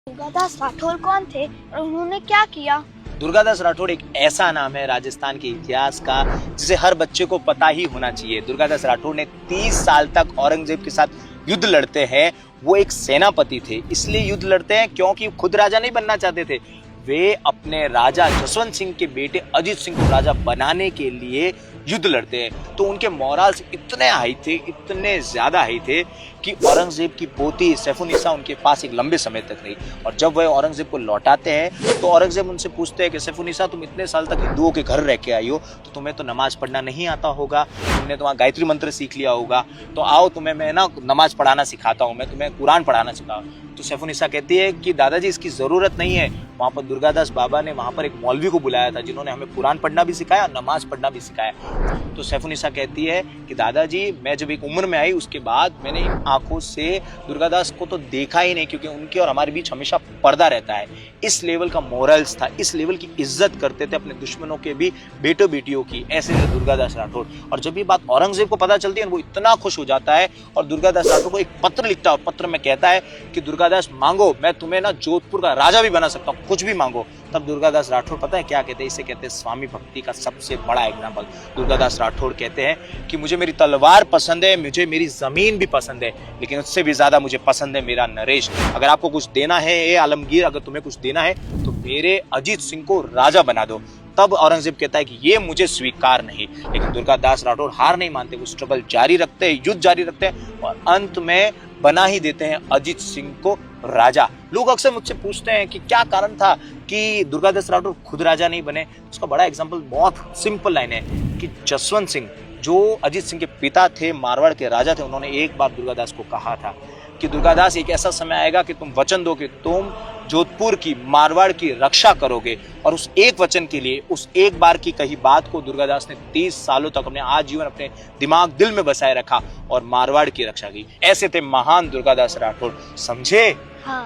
दुर्गादास राठौर कौन थे और उन्होंने क्या किया? दुर्गादास राठौड़ एक ऐसा नाम है राजस्थान के इतिहास का जिसे हर बच्चे को पता ही होना चाहिए। दुर्गादास राठौड़ ने 30 साल तक औरंगजेब के साथ युद्ध लड़ते हैं। वो एक सेनापति थे, इसलिए युद्ध लड़ते हैं क्योंकि खुद राजा नहीं बनना चाहते थे। वे अपने राजा जसवंत सिंह के बेटे अजीत सिंह को राजा बनाने के लिए युद्ध लड़ते हैं। तो उनके मोरल्स इतने हाई थे, इतने ज्यादा हाई थे कि औरंगजेब की पोती सैफुन्निसा उनके पास एक लंबे समय तक रही। और जब वह औरंगजेब को लौटाते हैं तो औरंगजेब उनसे पूछते हैं कि सैफुन्निसा, तुम इतने साल तक हिंदुओं के घर रह के आई हो, तो तुम्हें तो नमाज पढ़ना नहीं आता होगा, तुमने तो वहाँ गायत्री मंत्र सीख लिया होगा, तो आओ तुम्हें मैं ना नमाज पढ़ाना सिखाता हूँ, मैं तुम्हें कुरान पढ़ाना सिखाऊँ। तो सैफुन्निसा कहती है कि दादाजी इसकी ज़रूरत नहीं है। वहाँ पर दुर्गादास बाबा ने वहाँ पर एक मौलवी को बुलाया था जिन्होंने हमें कुरान पढ़ना भी सिखाया, नमाज पढ़ना भी सिखाया। तो सैफुन्निसा कहती है कि दादाजी, मैं जब एक उम्र में आई उसके बाद मैंने आंखों से दुर्गादास को तो देखा ही नहीं, क्योंकि उनके और हमारे बीच हमेशा पर्दा रहता है। इस लेवल का मोरल्स था, इस लेवल की इज्जत करते थे अपने दुश्मनों के भी बेटों बेटियों की। ऐसे थे दुर्गादास राठौड़। और जब ये बात औरंगजेब को पता चलती है वो इतना खुश हो जाता है और दुर्गादास राठौड़ को एक पत्र लिखता है। पत्र में कहता है कि दुर्गादास मांगो, मैं तुम्हें ना जोधपुर का राजा भी बना सकता हूँ, कुछ भी मांगो। तब दुर्गादास राठौड़ पता है क्या कहते हैं? इसे कहते हैं स्वामी भक्ति का सबसे बड़ा एग्जाम्पल। दुर्गादास राठौड़ कहते हैं कि मुझे मेरी तलवार पसंद है, मुझे मेरी जमीन भी पसंद है, लेकिन उससे भी ज्यादा मुझे पसंद है मेरा नरेश। अगर आपको कुछ देना है ए आलमगीर, अगर तुम्हें कुछ देना है तो मेरे अजीत सिंह को राजा बना दो। तब औरंगजेब कहता है कि ये मुझे स्वीकार नहीं। लेकिन दुर्गादास राठौड़ हार नहीं मानते, वो स्ट्रगल जारी रखते हैं, युद्ध जारी रखते हैं और अंत में बना ही देते हैं अजीत सिंह को राजा। लोग अक्सर मुझसे पूछते हैं कि क्या कारण था कि दुर्गादास राठौड़ खुद राजा नहीं बने। उसका बड़ा एग्जाम्पल बहुत सिंपल लाइन है कि जसवंत सिंह जो अजीत सिंह के पिता थे, मारवाड़ के राजा थे, उन्होंने एक बार दुर्गादास को कहा था कि दुर्गादास, एक ऐसा समय आएगा कि तुम वचन दो कि तुम जोधपुर की, मारवाड़ की रक्षा करोगे। और उस एक वचन के लिए, उस एक बार की कही बात को दुर्गादास ने 30 सालों तक अपने आजीवन अपने दिमाग दिल में बसाए रखा और मारवाड़ की रक्षा की। ऐसे थे महान दुर्गादास राठौड़, समझे? हाँ।